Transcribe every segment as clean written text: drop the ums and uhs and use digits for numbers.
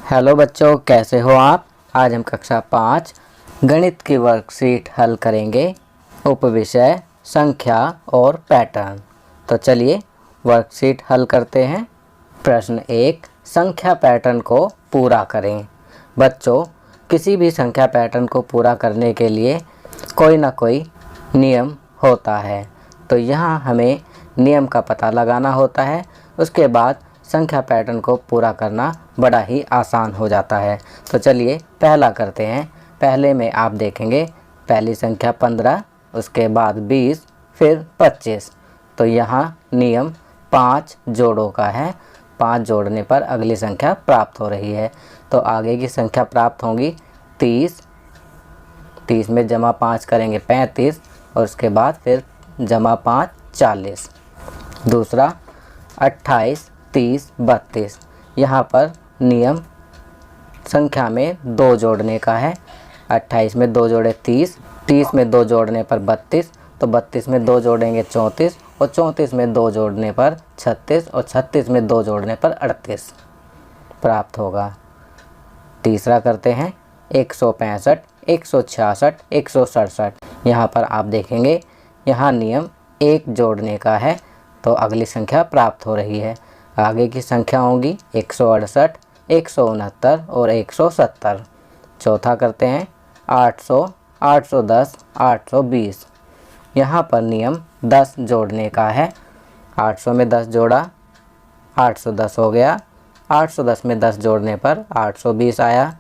Hello बच्चों, कैसे हो आप। आज हम कक्षा 5 गणित की वर्कशीट हल करेंगे। उपविषय संख्या और पैटर्न। तो चलिए वर्कशीट हल करते हैं। प्रश्न 1, संख्या पैटर्न को पूरा करें। बच्चों, किसी भी संख्या पैटर्न को पूरा करने के लिए कोई ना कोई नियम होता है। तो यहाँ हमें नियम का पता लगाना होता है। उसके बाद संख्या पैटर्न को पूरा करना बड़ा ही आसान हो जाता है। तो चलिए पहला करते हैं। पहले में आप देखेंगे पहली संख्या 15, उसके बाद 20, फिर 25। तो यहाँ नियम 5 जोड़ों का है। 5 जोड़ने पर अगली संख्या प्राप्त हो रही है। तो आगे की संख्या प्राप्त होंगी 30। 30 में जमा 5 करेंगे 35, और उसके बाद फिर जमा 5 40। दूसरा 28, 30, 32। यहाँ पर नियम संख्या में 2 जोड़ने का है। 28 में 2 जोड़े 30, 30 में 2 जोड़ने पर 32, तो 32 में 2 जोड़ेंगे 34, और 34 में 2 जोड़ने पर 36, और 36 में 2 जोड़ने पर 38 प्राप्त होगा। तीसरा करते हैं 165, 166, 167। यहाँ पर आप देखेंगे यहाँ नियम 1 जोड़ने का है, तो अगली संख्या प्राप्त हो रही है। आगे की संख्या होंगी 168, 169 और 170। चौथा करते हैं 800, 810, 820। यहाँ पर नियम 10 जोड़ने का है। 800 में 10 जोड़ा 810 हो गया। 810 में 10 जोड़ने पर 820 आया।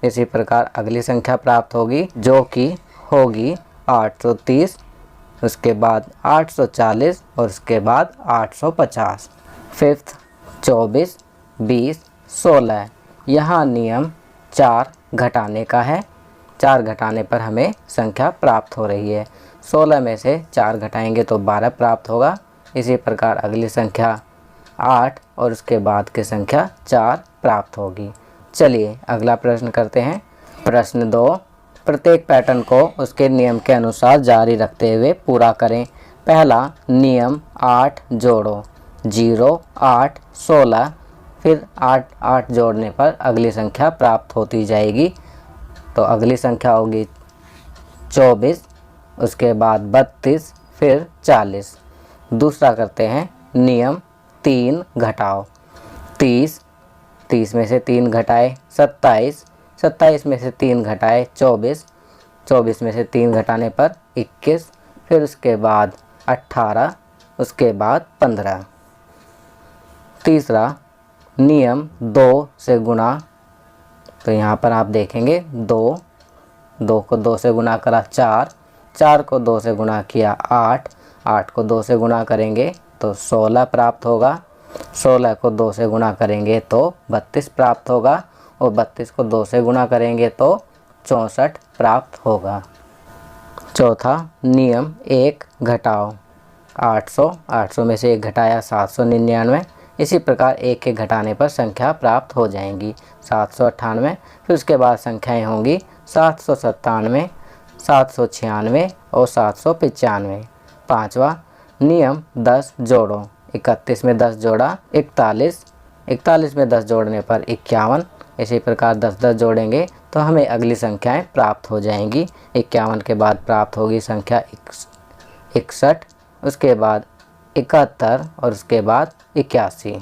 इसी प्रकार अगली संख्या प्राप्त होगी, जो कि होगी 830, उसके बाद 840 और उसके बाद 850। फिफ्थ 24, 20, 16। यहाँ नियम 4 घटाने का है। 4 घटाने पर हमें संख्या प्राप्त हो रही है। 16 में से 4 घटाएंगे तो 12 प्राप्त होगा। इसी प्रकार अगली संख्या 8 और उसके बाद की संख्या 4 प्राप्त होगी। चलिए अगला प्रश्न करते हैं। प्रश्न 2, प्रत्येक पैटर्न को उसके नियम के अनुसार जारी रखते हुए पूरा करें। पहला नियम 8 जोड़ो, 0, 8, 16, फिर 8 8 जोड़ने पर अगली संख्या प्राप्त होती जाएगी। तो अगली संख्या होगी 24, उसके बाद 32, फिर 40। दूसरा करते हैं नियम 3 घटाओ, 30, 30 में से 3 घटाए 27, 27 में से 3 घटाए 24, 24 में से 3 घटाने पर 21, फिर उसके बाद 18, उसके बाद 15। तीसरा नियम 2 से गुणा। तो यहाँ पर आप देखेंगे 2, 2 को 2 से गुणा करा 4, 4 को 2 से गुणा किया 8, 8 को 2 से गुणा करेंगे तो 16 प्राप्त होगा। 16 को 2 से गुणा करेंगे तो 32 प्राप्त होगा, और 32 को 2 से गुणा करेंगे तो 64 प्राप्त होगा। चौथा नियम 1 घटाओ, 800, 800 में से 1 घटाया 799। इसी प्रकार 1 के घटाने पर संख्या प्राप्त हो जाएंगी 798। फिर उसके बाद संख्याएं होंगी 797, 796 और 795। पाँचवा नियम 10 जोड़ो, 31 में 10 जोड़ा 41, 41 में 10 जोड़ने पर 51। इसी प्रकार 10 10 जोड़ेंगे तो हमें अगली संख्याएं प्राप्त हो जाएंगी। 51 के बाद प्राप्त होगी संख्या 61, उसके बाद 71 और उसके बाद 81।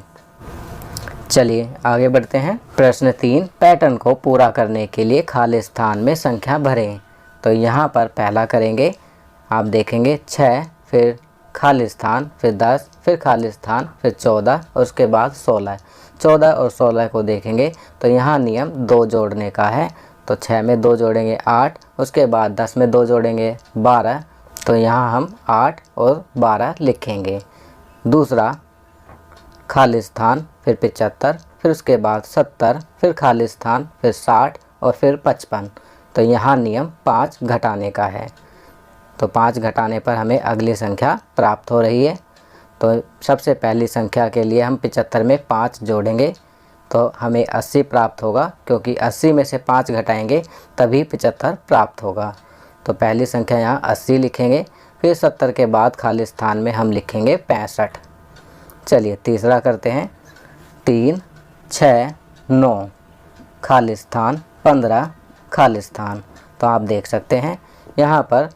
चलिए आगे बढ़ते हैं। प्रश्न 3, पैटर्न को पूरा करने के लिए खाली स्थान में संख्या भरें। तो यहाँ पर पहला करेंगे, आप देखेंगे 6, फिर खाली स्थान, फिर 10, फिर खाली स्थान, फिर 14 और उसके बाद 16। 14 और 16 को देखेंगे तो यहाँ नियम 2 जोड़ने का है। तो 6 में 2 जोड़ेंगे 8, उसके बाद 10 में 2 जोड़ेंगे 12। तो यहाँ हम 8 और 12 लिखेंगे। दूसरा खाली स्थान, फिर 75, फिर उसके बाद 70, फिर खाली स्थान, फिर 60 और फिर 55। तो यहाँ नियम 5 घटाने का है। तो 5 घटाने पर हमें अगली संख्या प्राप्त हो रही है। तो सबसे पहली संख्या के लिए हम 75 में 5 जोड़ेंगे तो हमें 80 प्राप्त होगा, क्योंकि 80 में से 5 घटाएंगे तभी 75 प्राप्त होगा। तो पहली संख्या यहाँ 80 लिखेंगे। फिर 70 के बाद खाली स्थान में हम लिखेंगे 65। चलिए तीसरा करते हैं। 3, 6, 9 खाली स्थान 15 खाली स्थान। तो आप देख सकते हैं यहाँ पर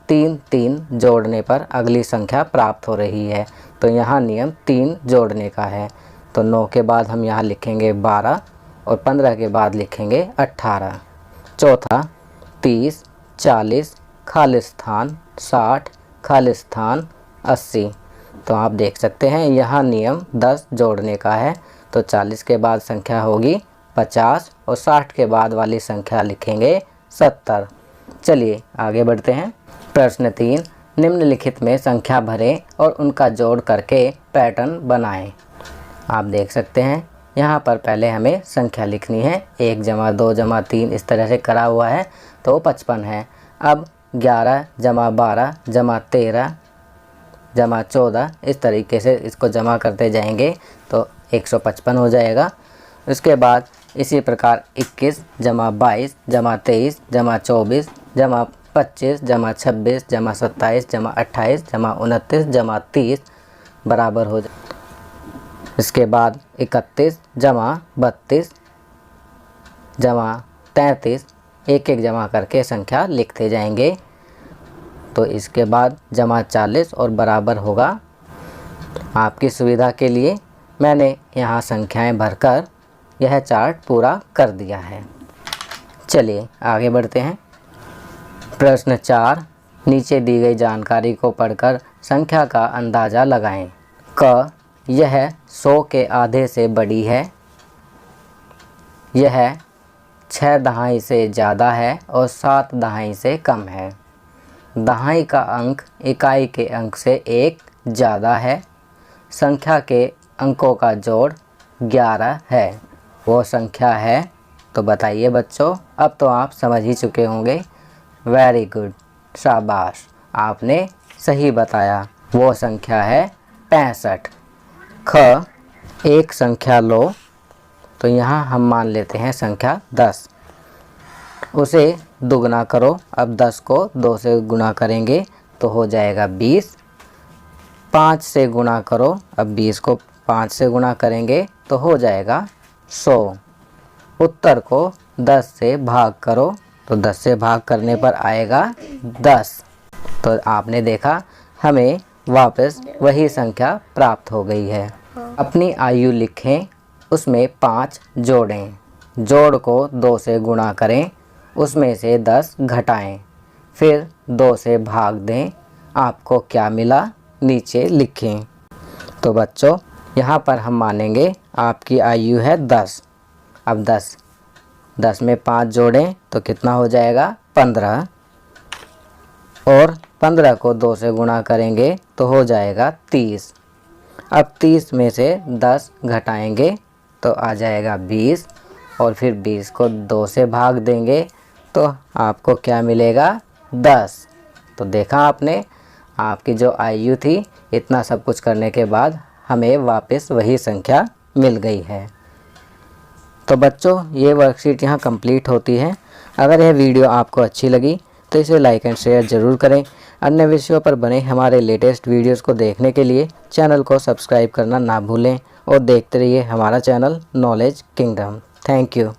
3 3 जोड़ने पर अगली संख्या प्राप्त हो रही है। तो यहाँ नियम 3 जोड़ने का है। तो 9 के बाद हम यहाँ लिखेंगे 12 और 15 के बाद लिखेंगे 18। चौथा 30 40 खाली स्थान 60 खाली स्थान 80। तो आप देख सकते हैं यहाँ नियम 10 जोड़ने का है। तो 40 के बाद संख्या होगी 50 और 60 के बाद वाली संख्या लिखेंगे 70। चलिए आगे बढ़ते हैं। प्रश्न 3, निम्नलिखित में संख्या भरें और उनका जोड़ करके पैटर्न बनाएं। आप देख सकते हैं यहाँ पर पहले हमें संख्या लिखनी है। 1 जमा 2 जमा 3 इस तरह से करा हुआ है तो 55 है। अब 11 जमा 12 जमा 13 जमा 14 इस तरीके से इसको जमा करते जाएंगे तो 155 हो जाएगा। उसके बाद इसी प्रकार 21 जमा 22 जमा 23 जमा 24 जमा 25 जमा 26 जमा 27 जमा 28 जमा 29 जमा 30 बराबर हो जाए। इसके बाद 31 जमा 32 जमा 33 एक एक जमा करके संख्या लिखते जाएंगे। तो इसके बाद जमा 40 और बराबर होगा। आपकी सुविधा के लिए मैंने यहाँ संख्याएं भरकर यह चार्ट पूरा कर दिया है। चलिए आगे बढ़ते हैं। प्रश्न 4, नीचे दी गई जानकारी को पढ़कर संख्या का अंदाज़ा लगाएं। क, यह 100 के आधे से बड़ी है। यह 6 दहाई से ज़्यादा है और 7 दहाई से कम है। दहाई का अंक इकाई के अंक से 1 ज़्यादा है। संख्या के अंकों का जोड़ 11 है। वो संख्या है, तो बताइए बच्चों। अब तो आप समझ ही चुके होंगे। वेरी गुड, शाबाश, आपने सही बताया। वो संख्या है 65। ख, एक संख्या लो। तो यहाँ हम मान लेते हैं संख्या 10। उसे दुगना करो। अब 10 को 2 से गुणा करेंगे तो हो जाएगा 20। 5 से गुणा करो। अब 20 को 5 से गुणा करेंगे तो हो जाएगा 100। उत्तर को 10 से भाग करो। तो 10 से भाग करने पर आएगा 10। तो आपने देखा हमें वापस वही संख्या प्राप्त हो गई है। अपनी आयु लिखें, उसमें 5 जोड़ें। जोड़ को 2 से गुणा करें, उसमें से 10 घटाएं, फिर 2 से भाग दें। आपको क्या मिला नीचे लिखें। तो बच्चों यहाँ पर हम मानेंगे आपकी आयु है 10। अब 10 में 5 जोड़ें तो कितना हो जाएगा 15। और 15 को 2 से गुणा करेंगे तो हो जाएगा 30। अब 30 में से 10 घटाएंगे तो आ जाएगा 20 और फिर 20 को 2 से भाग देंगे तो आपको क्या मिलेगा 10। तो देखा आपने, आपकी जो आयु थी इतना सब कुछ करने के बाद हमें वापस वही संख्या मिल गई है। तो बच्चों ये वर्कशीट यहाँ कंप्लीट होती है। अगर यह वीडियो आपको अच्छी लगी तो इसे लाइक एंड शेयर ज़रूर करें। अन्य विषयों पर बने हमारे लेटेस्ट वीडियोस को देखने के लिए चैनल को सब्सक्राइब करना ना भूलें और देखते रहिए हमारा channel knowledge kingdom. Thank you.